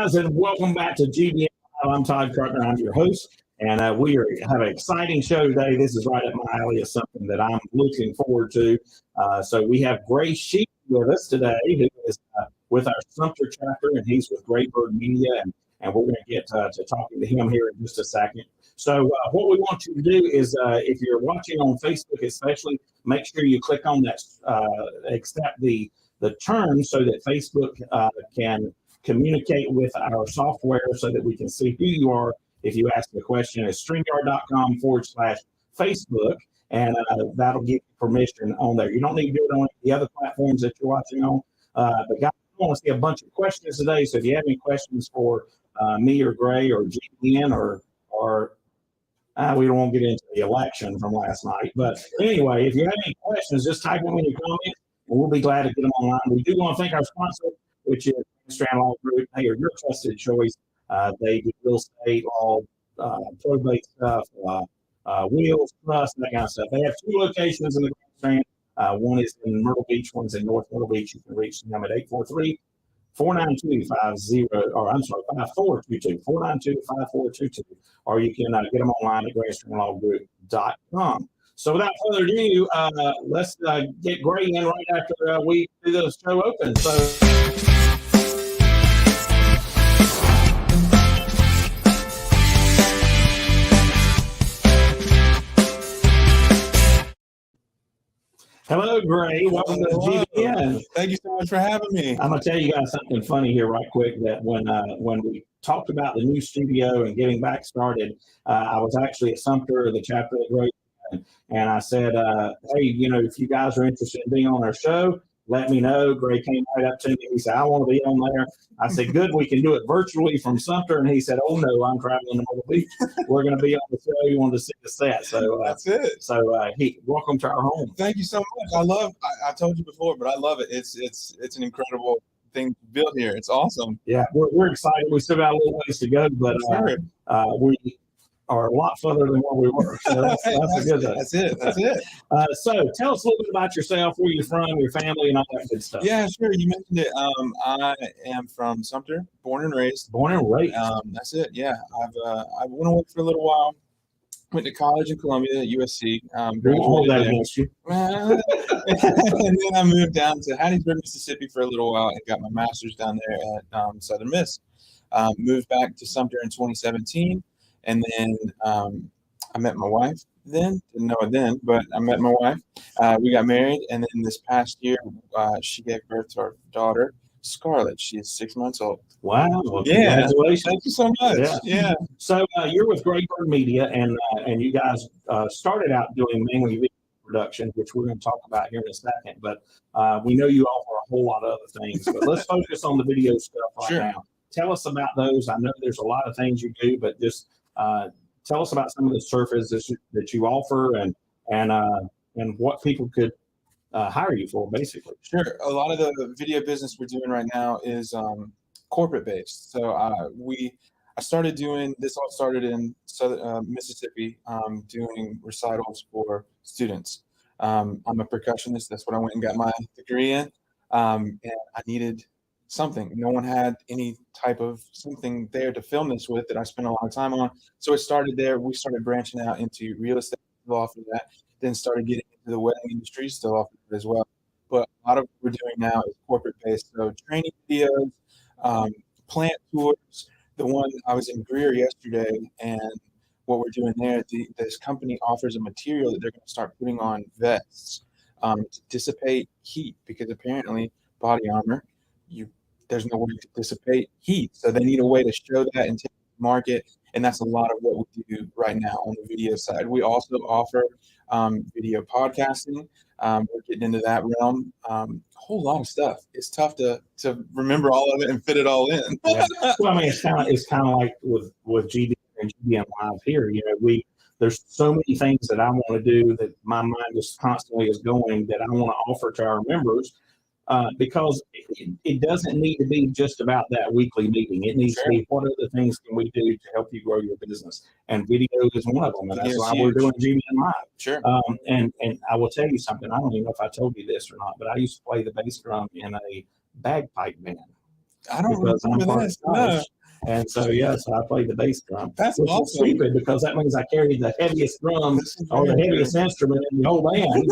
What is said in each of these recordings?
guys, and welcome back to GBN. I'm Todd Carter. I'm your host, and we have an exciting show today. This is right up my alley. It's something that I'm looking forward to. So we have Grey Shealy with us today, who is with our Sumter Chapter, and he's with Greybird Medi, and we're going to get to talking to him here in just a second. So what we want you to do is, if you're watching on Facebook especially, make sure you click on that, accept the terms so that Facebook can communicate with our software so that we can see who you are. If you ask the question, it's StreamYard.com/Facebook, and that'll give you permission on there. You don't need to do it on the other platforms that you're watching on. But guys, I want to see a bunch of questions today. So if you have any questions for me or Gray or GBN or we don't want to get into the election from last night. But anyway, if you have any questions, just type them in your comments, and we'll be glad to get them online. We do want to thank our sponsor, which is Strand Law Group. They are your trusted choice. They do real estate, law, probate stuff, wills, trust, that kind of stuff. They have two locations in the Grand Strand. One is in Myrtle Beach, one's in North Myrtle Beach. You can reach them at 843-492-5422, 492-5422, or you can get them online at greystrandlawgroup.com. So without further ado, let's get Gray in right after we do the show open. So. Hello, Gray. Welcome to GBN. Thank you so much for having me. I'm going to tell you guys something funny here right quick, that when we talked about the new studio and getting back started, I was actually at Sumter, the chapter at Grey, and I said, hey, if you guys are interested in being on our show, let me know. Gray came right up to me. He said, I want to be on there. I said, good, we can do it virtually from Sumter. And he said, oh, no, I'm traveling to Myrtle Beach. We're going to be on the show. You wanted to see the set. So that's it. So welcome to our home. Thank you so much. I told you before, but I love it. It's an incredible thing to build here. It's awesome. Yeah, we're excited. We still got a little ways to go, but we are a lot further than where we were. So that's a good thing. That's it. So tell us a little bit about yourself, where you're from, your family, and all that good stuff. Yeah, sure. You mentioned it. I am from Sumter, born and raised. That's it. Yeah. I went away for a little while. Went to college in Columbia at USC. Hold that against you. And then I moved down to Hattiesburg, Mississippi for a little while and got my master's down there at Southern Miss. Moved back to Sumter in 2017. And then I met my wife then. Didn't know it then, but I met my wife. We got married. And then this past year, she gave birth to our daughter, Scarlett. She's 6 months old. Wow. Well, yeah. Congratulations. Thank you so much. Yeah. So you're with Greybird Medi, and you guys started out doing mainly video production, which we're going to talk about here in a second. But we know you offer a whole lot of other things. But let's focus on the video stuff right now. Tell us about those. I know there's a lot of things you do, but just tell us about some of the services that you offer and what people could hire you for, basically. Sure. A lot of the video business we're doing right now is corporate based. So I started doing this. All started in Southern Mississippi, doing recitals for students. I'm a percussionist. That's what I went and got my degree in, and I needed something. No one had any type of something there to film this with that I spent a lot of time on. So it started there. We started branching out into real estate, still offer that. Then started getting into the wedding industry, still offer that as well. But a lot of what we're doing now is corporate based. So training videos, plant tours. The one I was in Greer yesterday, and what we're doing there, this company offers a material that they're going to start putting on vests to dissipate heat, because apparently body armor, there's no way to dissipate heat. So they need a way to show that and take it to market. And that's a lot of what we do right now on the video side. We also offer video podcasting. We're getting into that realm. A whole lot of stuff. It's tough to remember all of it and fit it all in. Yeah. Well, I mean, it's kind of like with GBN and GBN Live here. There's so many things that I want to do that my mind just constantly is going that I want to offer to our members. Because it doesn't need to be just about that weekly meeting. It needs to be, what other things can we do to help you grow your business? And video is one of them. And that's why we're doing GBN Live. Sure. And I will tell you something. I don't even know if I told you this or not, but I used to play the bass drum in a bagpipe band. I don't because I'm remember part this. Scottish. No. And so, yes, I play the bass drum. That's which awesome. is stupid because that means I carry the heaviest drum This is or the very heaviest instrument in the whole band.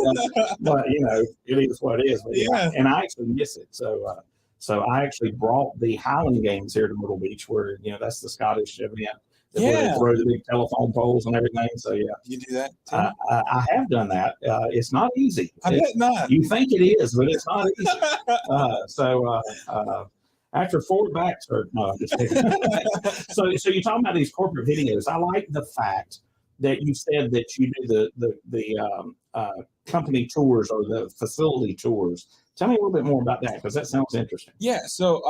But it is what it is. But, Yeah. and I actually miss it. So I actually brought the Highland Games here to Myrtle Beach, where that's the Scottish event. Where they throw the big telephone poles and everything. So yeah, You do that too? I have done that. It's not easy. I bet not. You think it is, but it's not easy. After 4 back surgery, no, I'm just kidding. So you're talking about these corporate videos. I like the fact that you said that you do the company tours or the facility tours. Tell me a little bit more about that, because that sounds interesting. Yeah. So,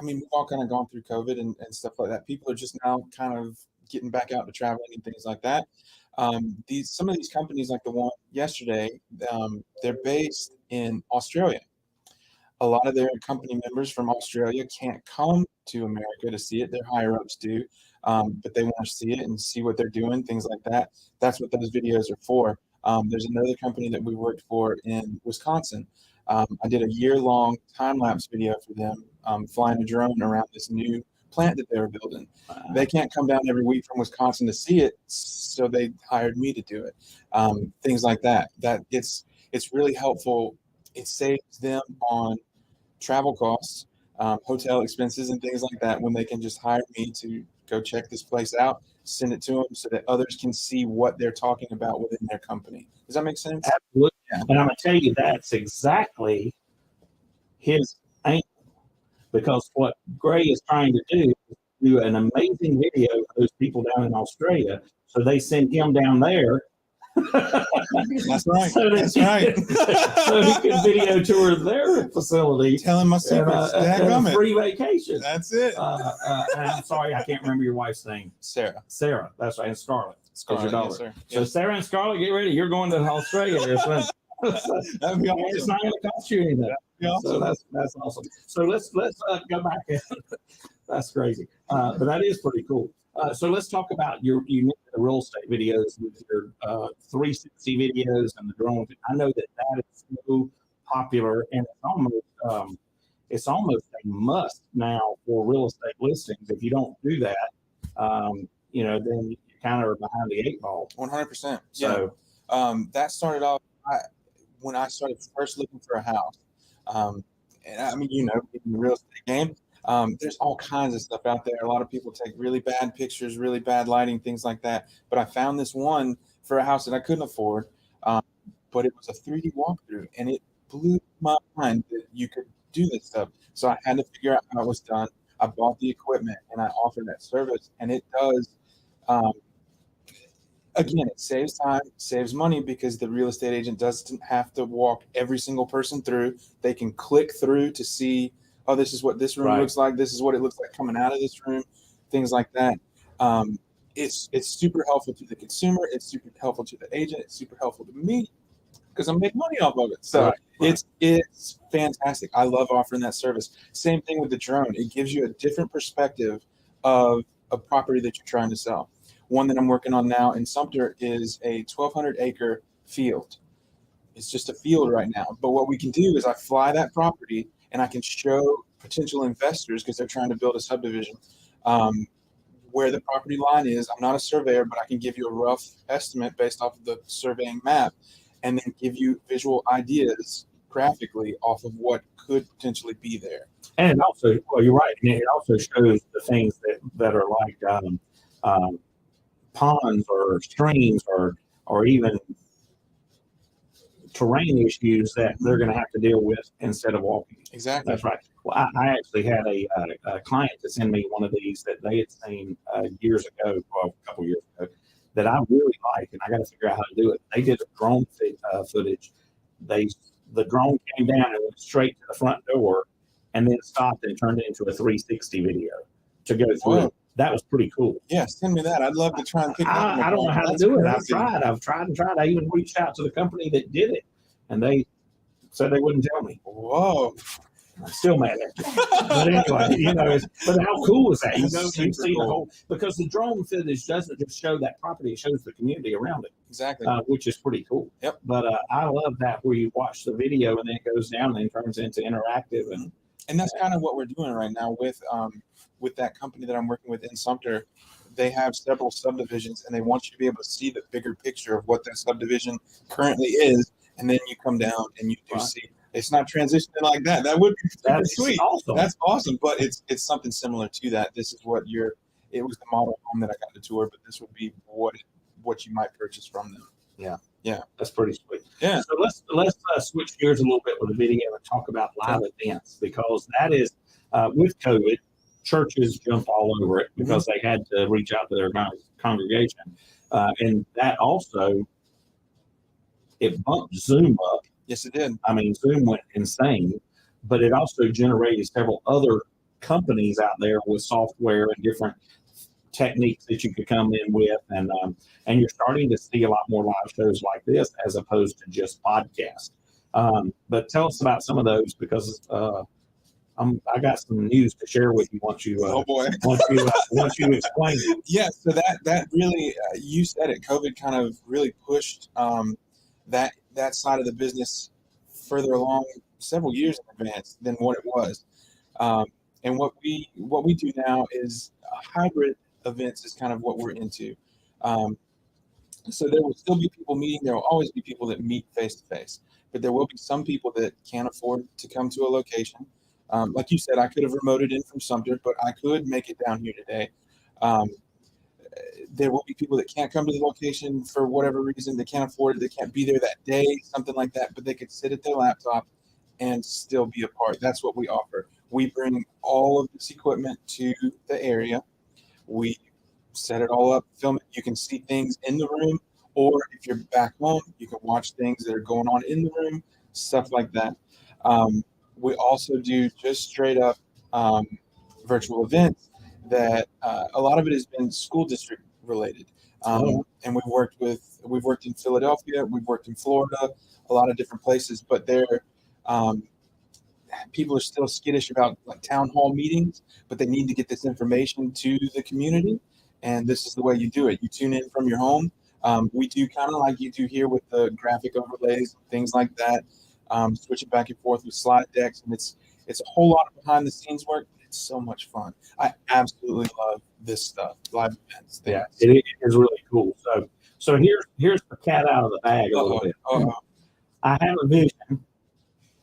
we've all kind of gone through COVID and stuff like that. People are just now kind of getting back out to traveling and things like that. Some of these companies, like the one yesterday, they're based in Australia. A lot of their company members from Australia can't come to America to see it. Their higher ups do, but they want to see it and see what they're doing, things like that. That's what those videos are for. There's another company that we worked for in Wisconsin. I did a year-long time-lapse video for them, flying a drone around this new plant that they were building. They can't come down every week from Wisconsin to see it, so they hired me to do it. Things like that. It's really helpful. It saves them on travel costs, hotel expenses, and things like that when they can just hire me to go check this place out, send it to them so that others can see what they're talking about within their company. Does that make sense? Absolutely. Yeah. And I'm going to tell you, that's exactly his aim, because what Gray is trying to do is do an amazing video for those people down in Australia. So they send him down there. That's right. That's right. So he can video tour their facility. Telling my secrets. And a free vacation. That's it. And I'm sorry, I can't remember your wife's name. Sarah. That's right. And Scarlett. Scarlett, your daughter. Yes, sir. So Sarah and Scarlett, get ready. You're going to Australia or something. That'd be awesome. It's not going to cost you anything. Awesome. So that's awesome. So let's go back. That's crazy. But that is pretty cool. So let's talk about you mentioned the real estate videos with your 360 videos and the drone. I know that is so popular, and it's almost a must now for real estate listings. If you don't do that, then you kind of are behind the 8 ball. 100%. So that started off when I started first looking for a house. And in the real estate game, there's all kinds of stuff out there. A lot of people take really bad pictures, really bad lighting, things like that. But I found this one for a house that I couldn't afford, but it was a 3D walkthrough, and it blew my mind that you could do this stuff. So I had to figure out how it was done. I bought the equipment, and I offered that service, and it does. Again, it saves time, saves money, because the real estate agent doesn't have to walk every single person through. They can click through to see, oh, this is what this room looks like. This is what it looks like coming out of this room, things like that. It's super helpful to the consumer. It's super helpful to the agent. It's super helpful to me because I'm making money off of it. So it's fantastic. I love offering that service. Same thing with the drone. It gives you a different perspective of a property that you're trying to sell. One that I'm working on now in Sumter is a 1,200-acre field. It's just a field right now. But what we can do is I fly that property, and I can show potential investors, because they're trying to build a subdivision, where the property line is. I'm not a surveyor, but I can give you a rough estimate based off of the surveying map, and then give you visual ideas graphically off of what could potentially be there. And it also, well, you're right. And it also shows the things that are like ponds or streams or even terrain issues that they're going to have to deal with instead of walking. Exactly. That's right. Well, I actually had a client to send me one of these that they had seen years ago, well, a couple years ago, that I really like, and I got to figure out how to do it. They did a drone footage. The drone came down and went straight to the front door, and then stopped and turned it into a 360 video to go through. Wow. That was pretty cool. Yeah, send me that. I'd love to try and pick that up. I don't know how to do it. I've tried. I even reached out to the company that did it, and they said they wouldn't tell me. Whoa. I'm still mad at you. But anyway, but how cool is that? You see the whole, because the drone footage doesn't just show that property, it shows the community around it. Exactly. Which is pretty cool. Yep. But I love that where you watch the video and then it goes down and then turns into interactive, and And that's kind of what we're doing right now with that company that I'm working with in Sumter. They have several subdivisions, and they want you to be able to see the bigger picture of what that subdivision currently is, and then you come down and you do see. It's not transitioning like that. That would be super sweet. Awesome. That's awesome, but it's something similar to that. This is what it was the model home that I got to tour, but this would be what you might purchase from them. Yeah, that's pretty sweet. Yeah. So let's switch gears a little bit with the video and talk about live events, because that is with COVID, churches jumped all over it because they had to reach out to their congregation, and that also it bumped Zoom up. Yes, it did. I mean, Zoom went insane, but it also generated several other companies out there with software and different techniques that you could come in with, and you're starting to see a lot more live shows like this as opposed to just podcasts. But tell us about some of those, because I got some news to share with you once you oh boy once you explain it. Yeah, so that really you said it. COVID kind of really pushed that side of the business further along several years in advance than what it was. And what we do now is hybrid events is kind of what we're into. So there will still be people meeting. There will always be people that meet face to face, but there will be some people that can't afford to come to a location. Like you said, I could have remoted in from Sumter, but I could make it down here today. There will be people that can't come to the location for whatever reason. They can't afford it. They can't be there that day, something like that, but they could sit at their laptop and still be a part. That's what we offer. We bring all of this equipment to the area. We set it all up, film it. You can see things in the room, or if you're back home, you can watch things that are going on in the room, stuff like that. We also do just straight up virtual events that a lot of it has been school district related. And we've worked in Philadelphia, we've worked in Florida, a lot of different places, but people are still skittish about like town hall meetings, but they need to get this information to the community. And this is the way you do it. You tune in from your home. We do kind of like you do here with the graphic overlays, things like that. Switch it back and forth with slide decks, and it's a whole lot of behind the scenes work. It's so much fun. I absolutely love this stuff, live events. Yeah, it is really cool. So here's the cat out of the bag a little bit. I have a vision.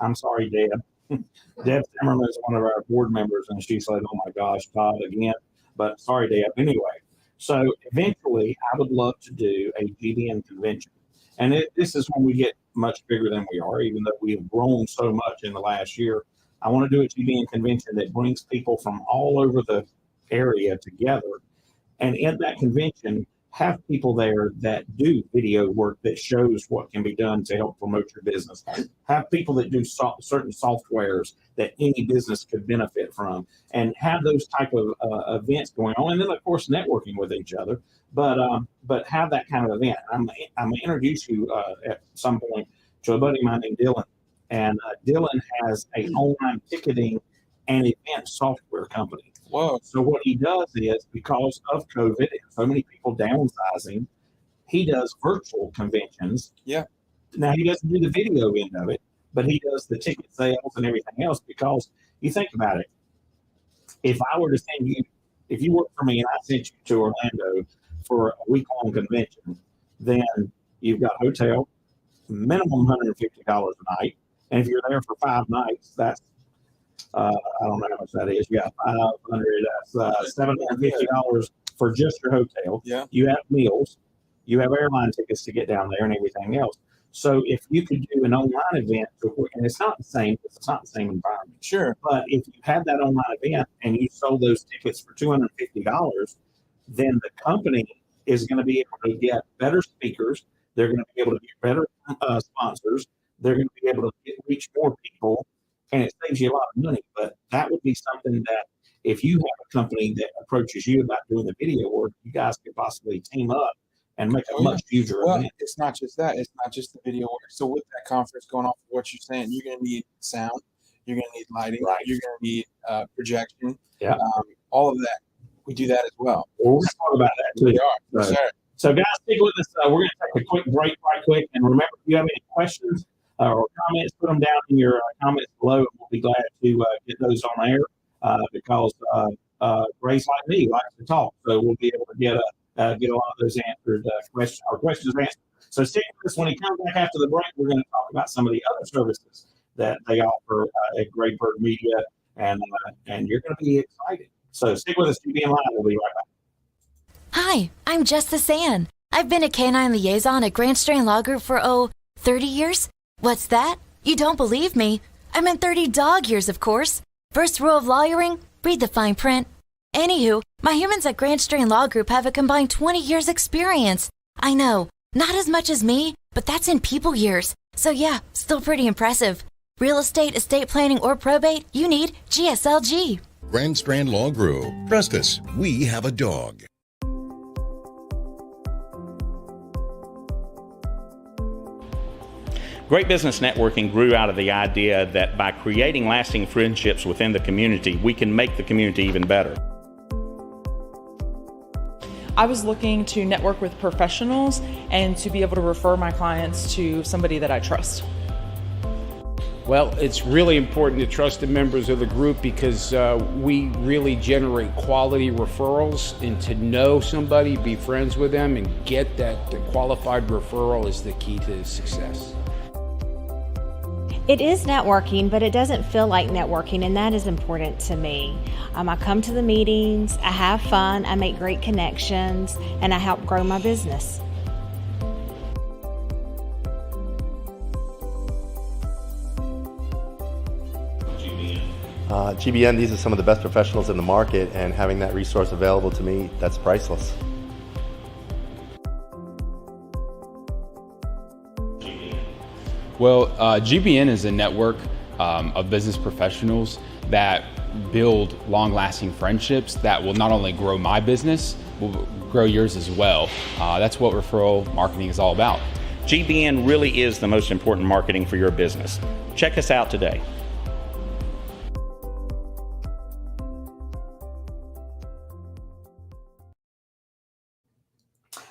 I'm sorry, Deb. Deb Zimmerman is one of our board members, and she said, "Oh my gosh, Todd again." But sorry, Deb. Anyway, so eventually, I would love to do a GBN convention, and this is when we get much bigger than we are, even though we have grown so much in the last year. I want to do a GBN convention that brings people from all over the area together, and in that convention, have people there that do video work that shows what can be done to help promote your business. Have people that do certain softwares that any business could benefit from, and have those type of events going on. And then, of course, networking with each other. But have that kind of event. I'm gonna introduce you at some point to a buddy of mine named Dylan, and Dylan has an online ticketing and event software company. Whoa. So what he does is, because of COVID and so many people downsizing, he does virtual conventions. Yeah. Now, he doesn't do the video end of it, but he does the ticket sales and everything else, because you think about it. If I were to send you, if you work for me and I sent you to Orlando for a week-long convention, then you've got hotel, minimum $150 a night. And if you're there for 5 nights, that's I don't know how much that is. You got 500. That's $750 for just your hotel. Yeah. You have meals. You have airline tickets to get down there and everything else. So if you could do an online event, and it's not the same environment. Sure. But if you had that online event and you sold those tickets for $250, then the company is going to be able to get better speakers. They're going to be able to get better sponsors. They're going to be able to reach more people. And it saves you a lot of money, but that would be something that if you have a company that approaches you about doing the video work, you guys could possibly team up and make a much huger event. It's not just that. It's not just the video work. So with that conference, going off of what you're saying, you're going to need sound. You're going to need lighting. Right. You're going to need projection. Yeah. All of that. We do that as well. Well, we're going to talk about that too. We are. So guys, stick with us. We're going to take a quick break right quick. And remember, if you have any questions, or comments, put them down in your comments below, and we'll be glad to get those on air because Gray's like me, likes to talk, so we'll be able to get a lot of those answered questions answered. So stick with us. When he comes back after the break, we're going to talk about some of the other services that they offer at Greybird Media, and you're going to be excited. So stick with us. GBN Live. We'll be right back. Hi, I'm Justice Ann. I've been a canine liaison at Grand Strand Law Group for, 30 years? What's that? You don't believe me? I meant 30 dog years, of course. First rule of lawyering, read the fine print. Anywho, my humans at Grand Strand Law Group have a combined 20 years experience. I know, not as much as me, but that's in people years. So yeah, still pretty impressive. Real estate, estate planning, or probate, you need GSLG. Grand Strand Law Group. Trust us, we have a dog. Great Business Networking grew out of the idea that by creating lasting friendships within the community, we can make the community even better. I was looking to network with professionals and to be able to refer my clients to somebody that I trust. Well, it's really important to trust the members of the group because we really generate quality referrals, and to know somebody, be friends with them, and get that qualified referral is the key to success. It is networking, but it doesn't feel like networking, and that is important to me. I come to the meetings, I have fun, I make great connections, and I help grow my business. GBN, these are some of the best professionals in the market, and having that resource available to me, that's priceless. Well, GBN is a network of business professionals that build long-lasting friendships that will not only grow my business, will grow yours as well. That's what referral marketing is all about. GBN really is the most important marketing for your business. Check us out today.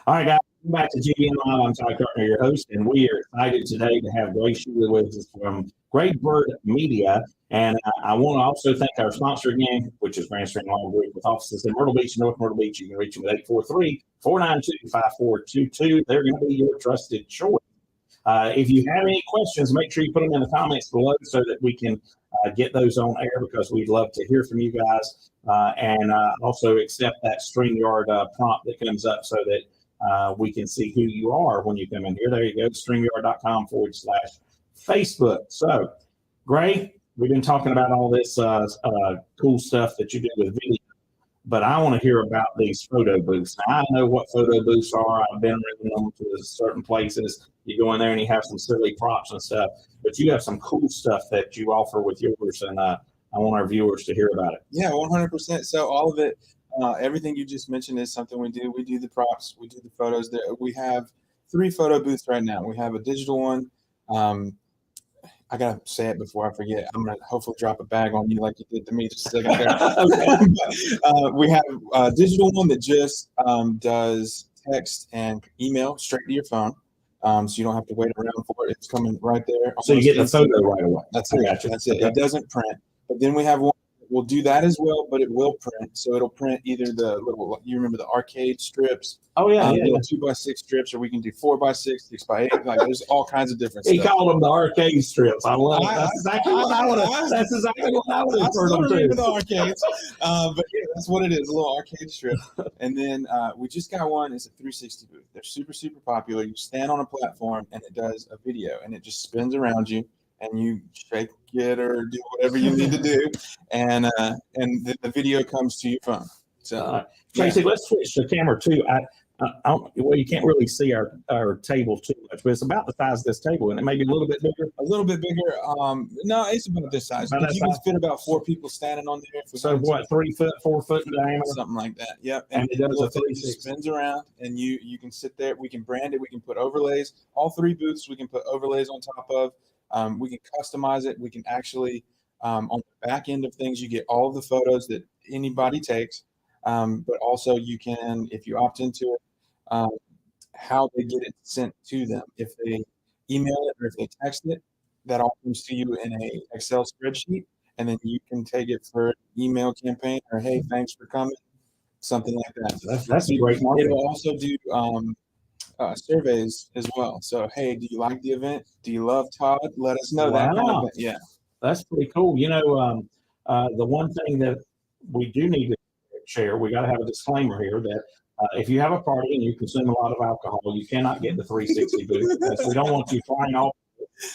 All right, guys, welcome back to GBN Live. I'm Ty Kirkner, your host, and we are excited today to have Grey Shealy with us from Greybird Media. And I want to also thank our sponsor again, which is Grand Strand Law Group with offices in Myrtle Beach and North Myrtle Beach. You can reach them at 843-492-5422. They're going to be your trusted choice. If you have any questions, make sure you put them in the comments below so that we can get those on air, because we'd love to hear from you guys. And also accept that StreamYard prompt that comes up so that we can see who you are when you come in here. There you go, StreamYard.com/Facebook. So, Grey, we've been talking about all this cool stuff that you do with video, but I want to hear about these photo booths. Now, I know what photo booths are. I've been renting them to certain places. You go in there and you have some silly props and stuff, but you have some cool stuff that you offer with yours, and I want our viewers to hear about it. Yeah, 100%. So all of it, everything you just mentioned is something we do. We do the props, we do the photos. We have 3 photo booths right now. We have a digital one. I gotta say it before I forget. I'm gonna hopefully drop a bag on you like you did to me just a second ago. We have a digital one that just does text and email straight to your phone, so you don't have to wait around for it. It's coming right there. So you get the photo right away. That's it. That's it. It doesn't print. But then we have one. We'll do that as well, but it will print. So it'll print either the little, you remember the arcade strips? Oh, yeah. Little 2x6 strips, or we can do 4x6, 6x8. Like, there's all kinds of different He stuff. called them the arcade strips. I love it. That's exactly what I would have. That's exactly what I would have heard them remember the arcades. But yeah, that's what it is, a little arcade strip. And then we just got one. It's a 360 booth. They're super, super popular. You stand on a platform, and it does a video, and it just spins around you, and you shake it or do whatever you need to do, and the video comes to your phone. So Tracy, let's switch to camera 2. Well, you can't really see our table too much, but it's about the size of this table, and it may be a little bit bigger. A little bit bigger. No, it's about this size. You can fit about 4 people standing on there. So what, 3 foot, 4 foot in diameter? Something like that. Yep. And it does a 360. Spins around, and you can sit there. We can brand it. We can put overlays. All 3 booths we can put overlays on top of. We can customize it. We can actually, on the back end of things, you get all of the photos that anybody takes, but also you can, if you opt into it, how they get it sent to them. If they email it or if they text it, that all comes to you in a Excel spreadsheet, and then you can take it for an email campaign or, hey, thanks for coming, something like that. That's a great marketing. It'll also do surveys as well. So, hey, do you like the event? Do you love Todd? Let us know. That kind of thing. Yeah, that's pretty cool. You know, the one thing that we do need to share, we got to have a disclaimer here that if you have a party and you consume a lot of alcohol, you cannot get the 360 booth because we don't want you flying off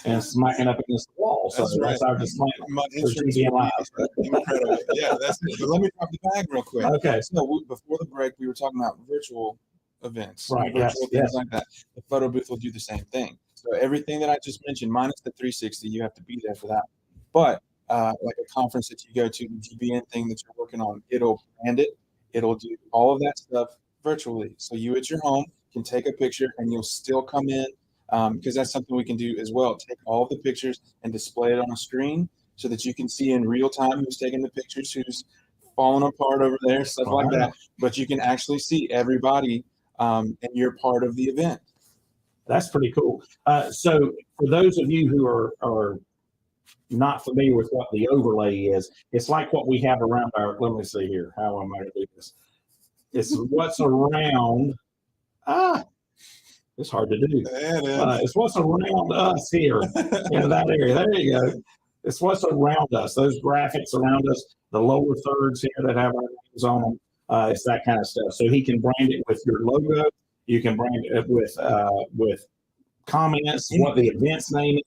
and smacking up against the wall. So that's our disclaimer. My insurance incredible. Yeah, that's it. But let me drop the bag real quick. Okay. So before the break, we were talking about virtual events, right? Virtual things like that. The photo booth will do the same thing. So everything that I just mentioned, minus the 360, you have to be there for that. But like a conference that you go to, the GBN thing that you're working on, it'll brand it. It'll do all of that stuff virtually. So you at your home can take a picture and you'll still come in, because that's something we can do as well. Take all of the pictures and display it on a screen so that you can see in real time who's taking the pictures, who's falling apart over there, stuff like that. But you can actually see everybody, and you're part of the event. That's pretty cool. So for those of you who are not familiar with what the overlay is, it's like what we have around our, let me see here, how am I going to do this? It's what's around, it's hard to do. It's what's around us here in that area. There you go. It's what's around us, those graphics around us, the lower thirds here that have our names on them. It's that kind of stuff. So he can brand it with your logo. You can brand it with comments, what the event's name is.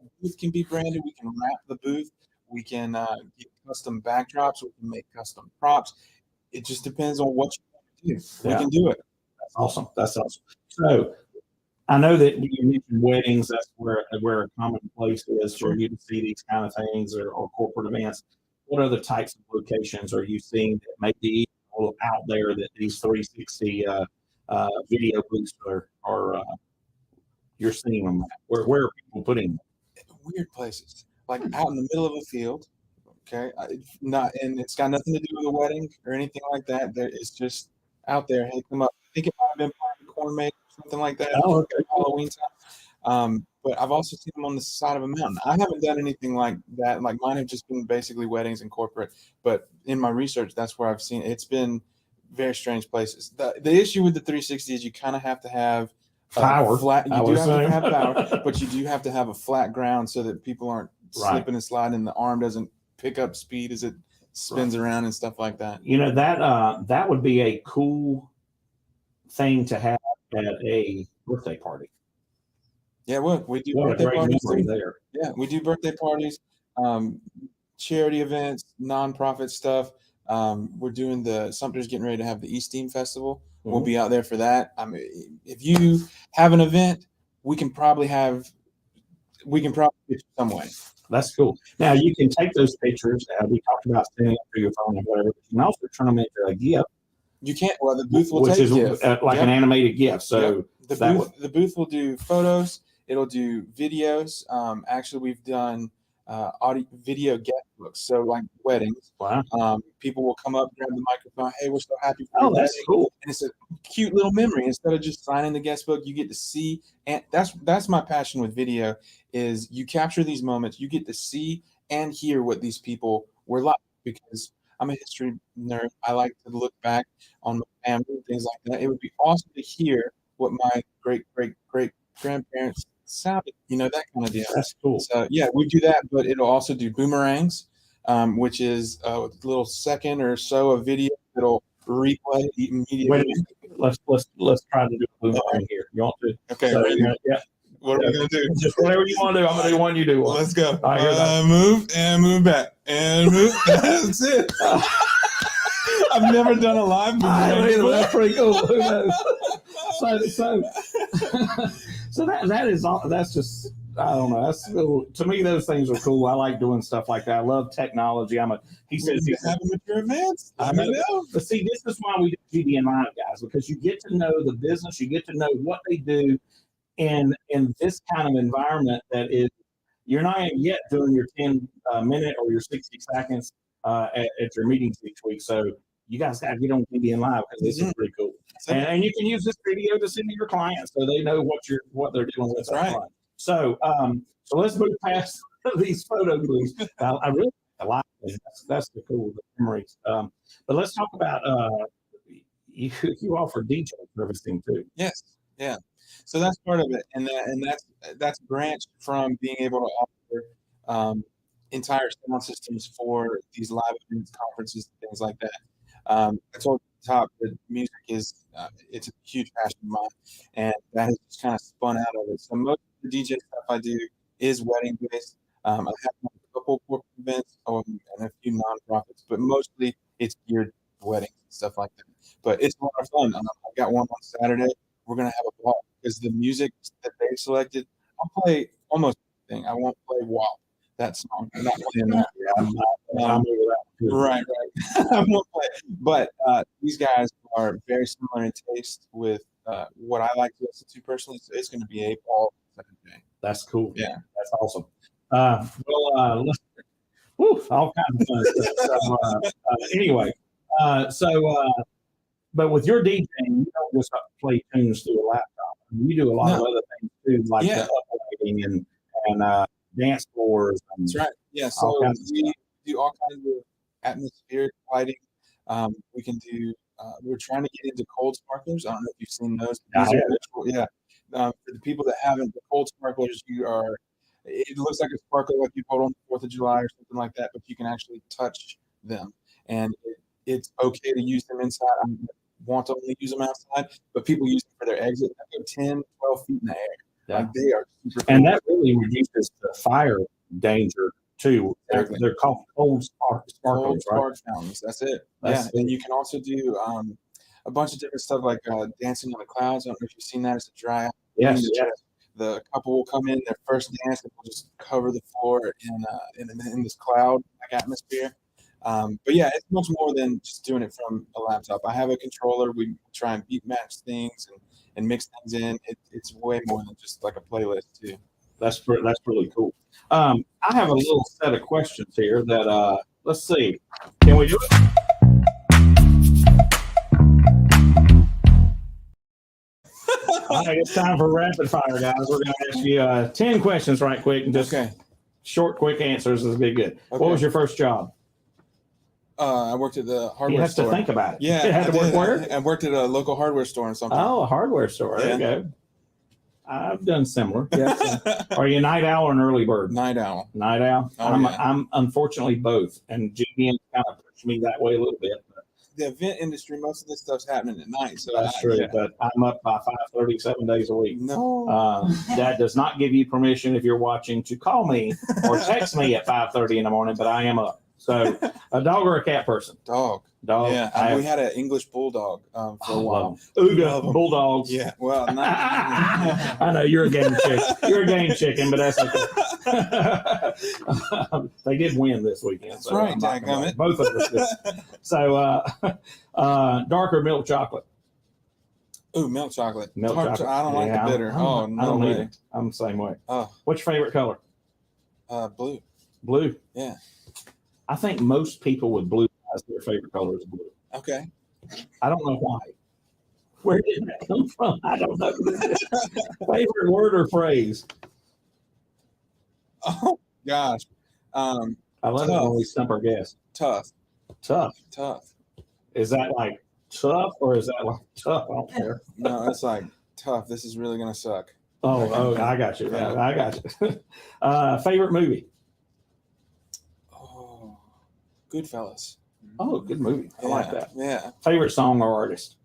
The booth can be branded. We can wrap the booth. We can get custom backdrops. We can make custom props. It just depends on what you want to do. We can do it. That's awesome. That's awesome. So I know that you mentioned weddings. That's where a common place is for you to see these kind of things or corporate events. What other types of locations are you seeing that may be a little out there that these 360 video booths are you're seeing them at? Where are people putting them? Weird places, like out in the middle of a field. Okay, and it's got nothing to do with a wedding or anything like that. It's just out there. Hey, come up. I think it might have been part of the corn maze or something like that. Oh, okay. Halloween time. But I've also seen them on the side of a mountain. I haven't done anything like that. Like mine have just been basically weddings and corporate. But in my research, that's where I've seen it. It's been very strange places. The issue with the 360 is you kind of have to have power. Flat. You do have to have power, but you do have to have a flat ground so that people aren't slipping and sliding, and the arm doesn't pick up speed as it spins around and stuff like that. You know, that would be a cool thing to have at a birthday party. Yeah, we do what birthday parties there. Yeah, we do birthday parties, charity events, nonprofit stuff. We're doing Sumter's getting ready to have the East Team Festival. Mm-hmm. We'll be out there for that. I mean, if you have an event, we can probably get you some way. That's cool. Now you can take those pictures. We talked about sending it through your phone or whatever. You can also turn them into a gift. You can't. Well, the booth will take gift, like an animated gift. So the booth will do photos. It'll do videos. Actually, we've done video guest books. So like weddings. Wow. People will come up, grab the microphone. Hey, we're so happy for your that's wedding. Cool. And it's a cute little memory. Instead of just signing the guest book, you get to see. And that's my passion with video is you capture these moments. You get to see and hear what these people were like, because I'm a history nerd. I like to look back on my family and things like that. It would be awesome to hear what my great grandparents sounded, that kind of deal. That's cool. So yeah, we do that, but it'll also do boomerangs, which is a little second or so of video that'll replay immediately. Wait a minute. Let's try to do a boomerang here. You want to? Okay. So, yeah. What are we gonna do? Just whatever you want to do. I'm gonna do one. You do one. Let's go. All right, move and move back and move. That's it. I've never done a live boomerang. That's pretty cool. So that is all. That's just, I don't know. That's cool. To me, those things are cool. I like doing stuff like that. I love technology. He says he's having mature advance. I know. But see, this is why we do GBN Live, guys, because you get to know the business. You get to know what they do in this kind of environment that is, you're not yet doing your 10-minute or your 60 seconds at your meetings each week. So you guys got to get on GBN Live because this is pretty cool. And you can use this video to send to your clients so they know what they're dealing with. That's right. So let's move past these photo booths. I really like them. That's the cool memories. But let's talk about you offer DJ servicing too. Yes, yeah. So that's part of it, and that's branched from being able to offer entire sound systems for these live events, conferences, and things like that. I told you at the top that music is it's a huge passion of mine, and that has just kind of spun out of it. So most of the DJ stuff I do is wedding based. I have a couple corporate events and a few nonprofits, but mostly it's geared to weddings and stuff like that. But it's a lot of fun. I've got one on Saturday. We're gonna have a ball because the music that they've selected, I'll play almost anything. I won't play WAP, that song. I'm not playing that. Right. I won't play it. But these guys are very similar in taste with what I like to listen to personally. So it's going to be a ball Saturday. That's cool. Yeah, that's awesome. All kinds of fun stuff. Anyway, but with your DJing, you don't just play tunes through a laptop. You do a lot of other things too, like the uploading and dance floors. That's right. Yeah. So we do all kinds of atmospheric lighting. We can do. We're trying to get into cold sparklers. I don't know if you've seen those. For the people that haven't, the cold sparklers, it looks like a sparkler like you hold on the 4th of July or something like that, but you can actually touch them, and it's okay to use them inside. I want to only use them outside, but people use them for their exit. They go 10, 12 feet in the air. Yeah. Like they are super cool. And that really reduces the fire danger too. Exactly. They're called cold sparklers, Cold spark right? fountains. That's it. And you can also do a bunch of different stuff like dancing on the clouds. I don't know if you've seen that. It's a dry. Yes. The couple will come in their first dance and will just cover the floor in this cloud like atmosphere. But yeah, it's much more than just doing it from a laptop. I have a controller. We try and beat match things and mix things in. It's way more than just like a playlist too. That's really cool. I have a little set of questions here that let's see. Can we do it? All right, it's time for rapid fire, guys. We're going to ask you 10 questions right quick, and just short, quick answers is be good. Okay. What was your first job? I worked at the hardware store. You have to think about it. Yeah, you had to work where? I worked at a local hardware store or something. Oh, a hardware store. There you go. I've done similar. Yes. Are you a night owl or an early bird? Night owl. Night owl. I'm unfortunately both, and GBN kind of pushed me that way a little bit. The event industry, most of this stuff's happening at night. So that's true, but I'm up by 5:30, 7 days a week. No. That does not give you permission, if you're watching, to call me or text me at 5:30 in the morning, but I am up. So a dog or a cat person? Dog. Yeah, we had an English bulldog for a while. Ooga bulldogs. Yeah, well, I know you're a game chick. You're a game chicken, but that's okay. They did win this weekend. That's right, dadgummit. Both of us did. So, dark or milk chocolate? Ooh, milk chocolate. Milk chocolate. I don't like the bitter. I don't way. Either. I'm the same way. Oh. What's your favorite color? Blue. Blue? Yeah. I think most people with blue eyes, their favorite color is blue. Okay. I don't know why. Where did that come from? I don't know. Favorite word or phrase? Oh, gosh. I love it when we stump our guests. Tough. Is that like tough or is that like tough? I don't care. No, it's like tough. This is really going to suck. Oh, I got you. Yeah. I got you. Favorite movie? Goodfellas. Oh, good movie. I like that. Yeah. Favorite song or artist?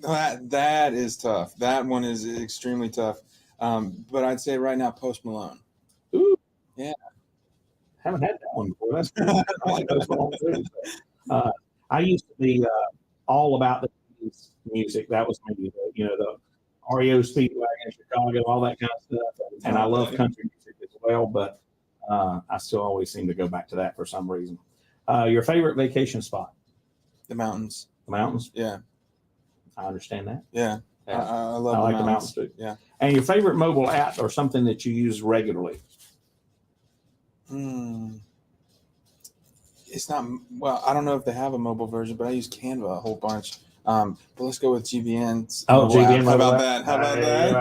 That is tough. That one is extremely tough. But I'd say right now, Post Malone. Ooh. Yeah. Haven't had that one before. That's good. I like Post Malone too. I used to be all about the music. That was maybe the REO Speedwagon in Chicago, all that kind of stuff. And I love country music as well, but I still always seem to go back to that for some reason. Your favorite vacation spot? The mountains. The mountains? Yeah. I understand that. Yeah. I love like the mountains too. Yeah. And your favorite mobile app or something that you use regularly? It's not, well, I don't know if they have a mobile version, but I use Canva a whole bunch. But let's go with GBN. Oh, GBN. How about that? How about that?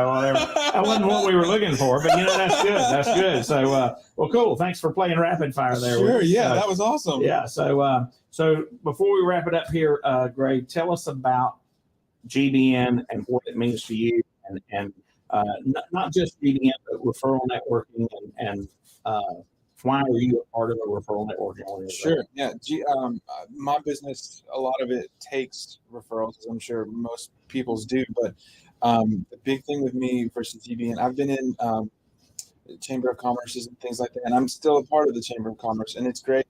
That wasn't what we were looking for, but that's good. That's good. So, well, cool. Thanks for playing rapid fire there. Sure. Yeah, that was awesome. Yeah. So before we wrap it up here, Gray, tell us about GBN and what it means to you, and not just GBN, but referral networking, and why are you a part of a referral networking organization? Sure. Yeah. My business, a lot of it takes referrals, as I'm sure most people's do. But the big thing with me versus GBN, I've been in Chamber of Commerce and things like that, and I'm still a part of the Chamber of Commerce, and it's great.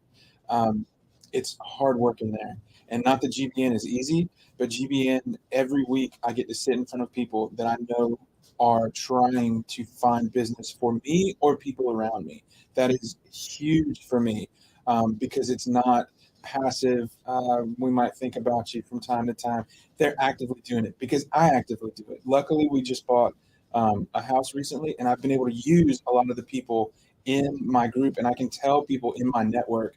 It's hard work in there, and not that GBN is easy, but GBN, every week I get to sit in front of people that I know are trying to find business for me or people around me. That is huge for me, because it's not passive. We might think about you from time to time. They're actively doing it because I actively do it. Luckily, we just bought a house recently, and I've been able to use a lot of the people in my group, and I can tell people in my network,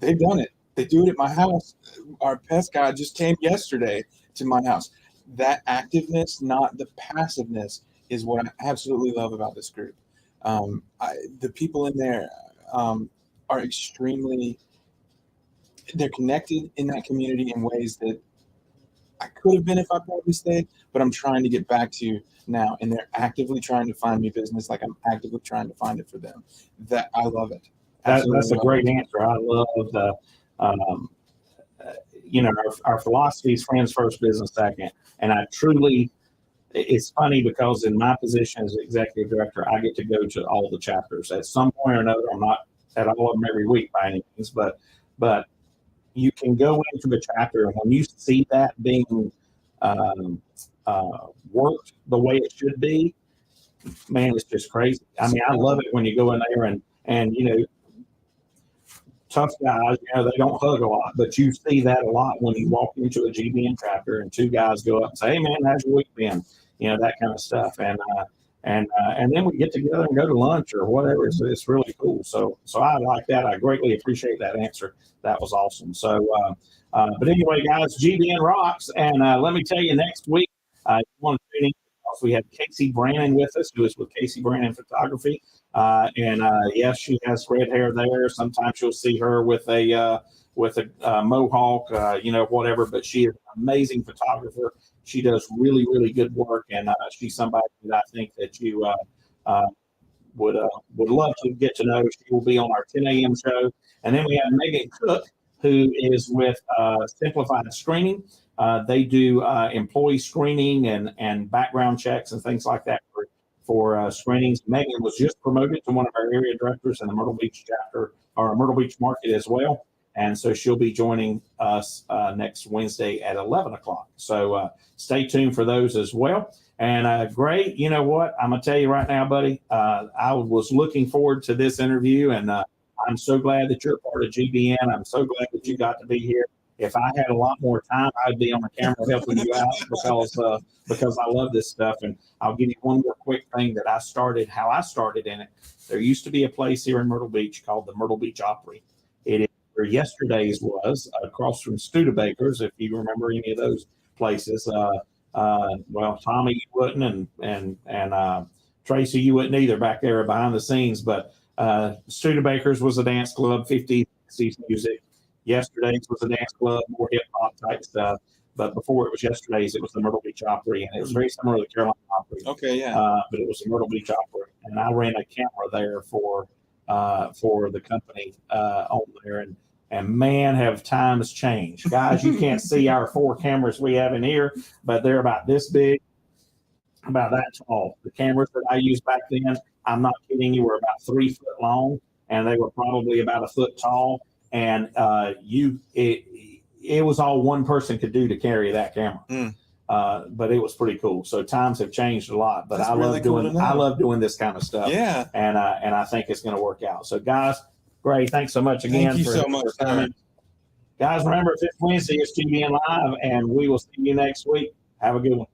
they've done it. They do it at my house. Our pest guy just came yesterday to my house. That activeness, not the passiveness, is what I absolutely love about this group. The people in there are extremely, they're connected in that community in ways that I could have been if I probably stayed, but I'm trying to get back to now. And they're actively trying to find me business like I'm actively trying to find it for them. That I love it. That's a great answer. I love the, our philosophy is friends first, business second. And I truly, it's funny because in my position as executive director, I get to go to all the chapters at some point or another. I'm not at all of them every week by any means, but you can go into the chapter, and when you see that being worked the way it should be, man, it's just crazy. I mean, I love it when you go in there and tough guys, they don't hug a lot, but you see that a lot when you walk into a GBN chapter and two guys go up and say, "Hey man, how's your week been?" That kind of stuff. And then we get together and go to lunch or whatever. It's really cool. So I like that. I greatly appreciate that answer. That was awesome. So, but anyway, guys, GBN rocks. And let me tell you, next week, you want to tune in because we have Casey Brannon with us, who is with Casey Brannon Photography. Yes, she has red hair there. Sometimes you'll see her with a mohawk, whatever. But she is an amazing photographer. She does really, really good work, and she's somebody that I think that you would love to get to know. She will be on our 10 a.m. show. And then we have Megan Cook, who is with Simplified Screening. They do employee screening and background checks and things like that for screenings. Megan was just promoted to one of our area directors in the Myrtle Beach chapter, or Myrtle Beach market as well. And so she'll be joining us next Wednesday at 11 o'clock. So stay tuned for those as well. And Gray, you know what? I'm going to tell you right now, buddy, I was looking forward to this interview, and I'm so glad that you're part of GBN. I'm so glad that you got to be here. If I had a lot more time, I'd be on the camera helping you out because I love this stuff. And I'll give you one more quick thing that how I started in it. There used to be a place here in Myrtle Beach called the Myrtle Beach Opry. It is where yesterday's was, across from Studebaker's, if you remember any of those places. Well, Tommy, you wouldn't, and Tracy, you wouldn't either back there behind the scenes. But Studebaker's was a dance club, 50s, 60s music. Yesterday's was a dance club, more hip hop type stuff. But before it was yesterday's, it was the Myrtle Beach Opry, and it was very similar to the Carolina Opry. Okay, yeah. But it was the Myrtle Beach Opry, and I ran a camera there for the company on there, and man, have times changed, guys. You can't see our 4 cameras we have in here, but they're about this big, about that tall. The cameras that I used back then, I'm not kidding you, were about 3 foot long, and they were probably about 1 foot tall. And it was all one person could do to carry that camera. But it was pretty cool. So times have changed a lot. But I love doing this kind of stuff. Yeah. And I think it's going to work out. So guys, great. Thanks so much again. Thank you so much for coming. Guys, remember, it's Wednesday, it's GBN Live, and we will see you next week. Have a good one.